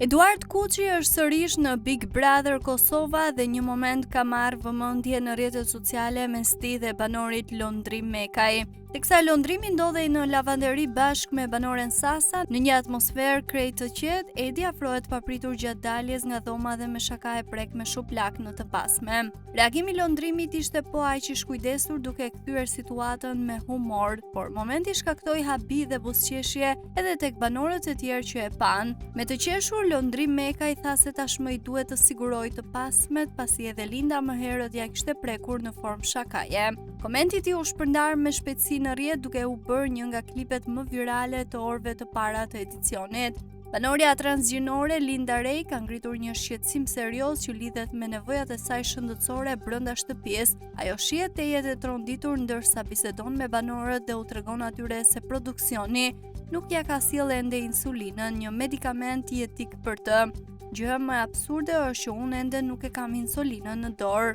Eduard Kuçi është sërish në Big Brother Kosova dhe një moment ka marrë vëmendje në rrjetet sociale mes tij dhe banorit Londrim Mekaj. Teksa londrimi ndodhej në lavanderi bashkë me banoren Sasa, në një atmosferë krejt të qetë, Edi afrohet papritur gjatë daljes nga dhoma dhe me shaka e prek me shuplak në të pasme. Reagimi londrimit ishte po aq i shkujdesur duke kthyer situatën me humor, por momenti shkaktoi habi dhe buzëqeshje edhe tek banorët e tjerë që e pan. Me të qeshur, Londrim Mekaj tha se tashmë i duhet të sigurojë të pasmet pasi edhe Linda më herët ja kishte prekur në formë shakaje. Komenti i tij u shpërndar me shpejtësi në rrjet duke u bërë një nga klipet më virale të orëve të para të edicionit. Banorja transgjinore Linda Rej ka ngritur një shqetësim serioz që lidhet me nevojat e saj shëndetësore brenda shtëpisë. Ajo shihet të jetë e tronditur ndërsa bisedon me banorët dhe u tregon atyre se produksioni nuk ja ka sjellë ende insulinën, një medikament jetik për të. Gjëja më absurde është që unë ende nuk e kam insulinën në dorë.